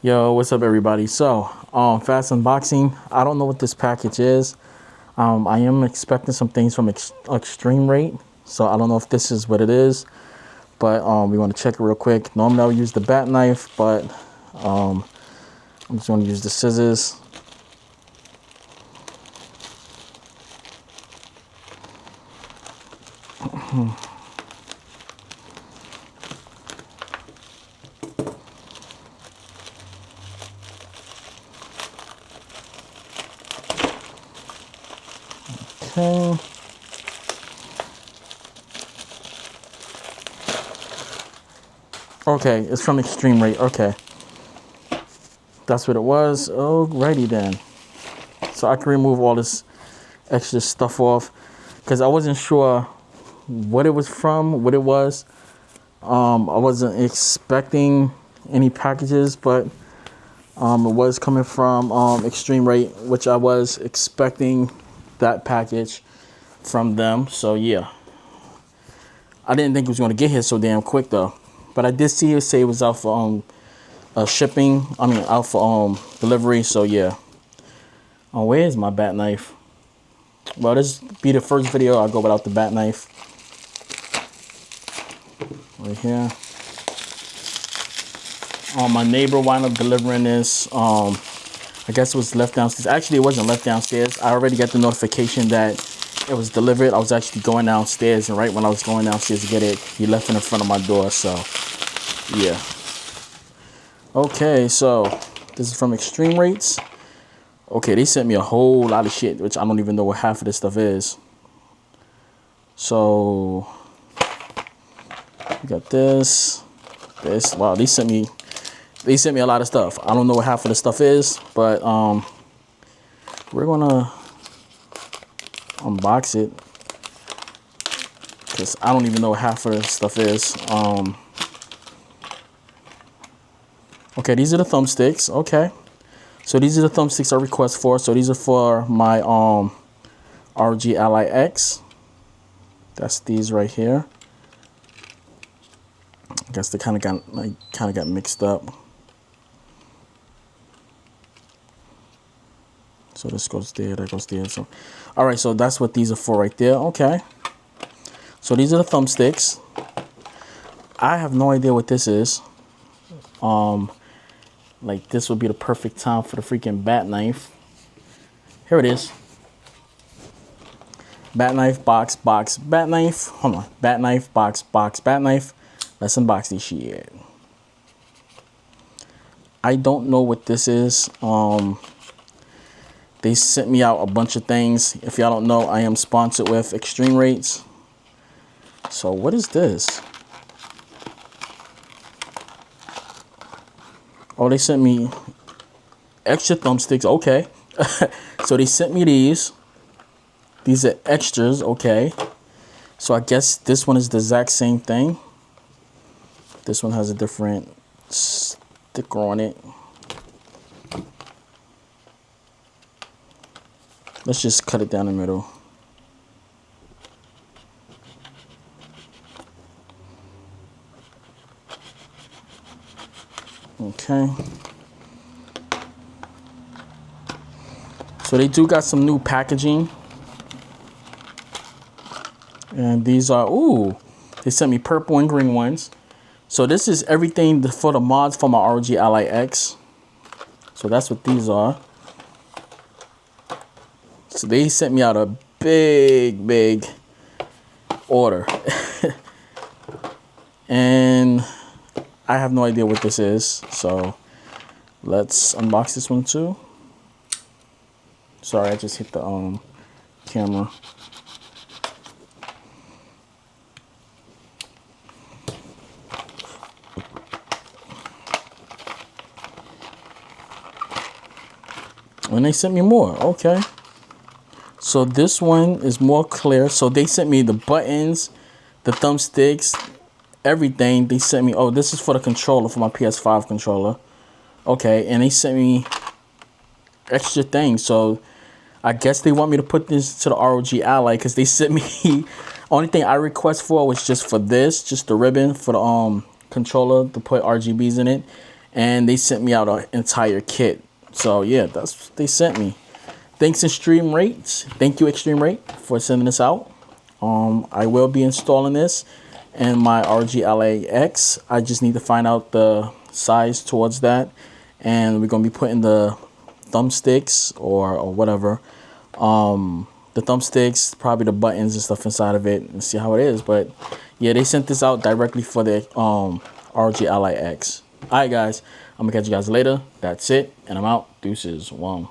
Yo, what's up, everybody? So, fast unboxing. I don't know what this package is. I am expecting some things from ExtremeRate, so I don't know if this is what it is, but we want to check it real quick. Normally, I would use the bat knife, but I'm just going to use the scissors. Okay. Okay, it's from ExtremeRate. Okay. That's what it was. Alrighty then. So I can remove all this extra stuff off because I wasn't sure what it was from, what it was. I wasn't expecting any packages, but it was coming from ExtremeRate, which I was expecting that package from them. So yeah, I didn't think it was going to get here so damn quick though. But I did see it say it was out for shipping. I mean, out for delivery. So yeah. Oh, where is my bat knife? Well, this be the first video I'll go without the bat knife. Right here. My neighbor wound up delivering this. I guess it was left downstairs. Actually, it wasn't left downstairs. I already got the notification that it was delivered. I was actually going downstairs, and right when I was going downstairs to get it, he left it in front of my door. So, yeah. Okay, so this is from ExtremeRates. Okay, they sent me a whole lot of shit, which I don't even know what half of this stuff is. So, we got this. Wow, they sent me a lot of stuff. I don't know what half of the stuff is, but we're gonna unbox it because I don't even know what half of the stuff is. Okay, these are the thumbsticks. Okay, so these are the thumbsticks I request for. So these are for my ROG Ally X. That's these right here. I guess they kind of got mixed up. So this goes there, that goes there. So, all right, so that's what these are for right there. Okay. So these are the thumbsticks. I have no idea what this is. Like this would be the perfect time for the freaking bat knife. Here it is. Bat knife, box, bat knife. Hold on. Bat knife, box, bat knife. Let's unbox this shit. I don't know what this is. They sent me out a bunch of things. If y'all don't know, I am sponsored with ExtremeRates. So what is this? Oh, they sent me extra thumbsticks. Okay. So they sent me these. These are extras. Okay. So I guess this one is the exact same thing. This one has a different sticker on it. Let's just cut it down the middle. Okay. So they do got some new packaging. And these are, ooh, they sent me purple and green ones. So this is everything for the mods for my ROG Ally X. So that's what these are. So they sent me out a big order. And I have no idea what this is. So let's unbox this one too. Sorry, I just hit the camera. And they sent me more. Okay. So this one is more clear. So they sent me the buttons, the thumbsticks, everything. They sent me, oh, this is for the controller, for my PS5 controller. Okay, and they sent me extra things. So I guess they want me to put this to the ROG Ally because they sent me, only thing I request for was just for this, just the ribbon for the controller to put RGBs in it. and they sent me out an entire kit. So yeah, that's what they sent me. Thanks ExtremeRate. Thank you ExtremeRate for sending this out. I will be installing this in my RGLAX. I just need to find out the size towards that, and we're gonna be putting the thumbsticks or whatever, the thumbsticks, probably the buttons and stuff inside of it, and see how it is. But yeah, they sent this out directly for the RGLAX. All right guys, I'm gonna catch you guys later. That's it, and I'm out. Deuces. One.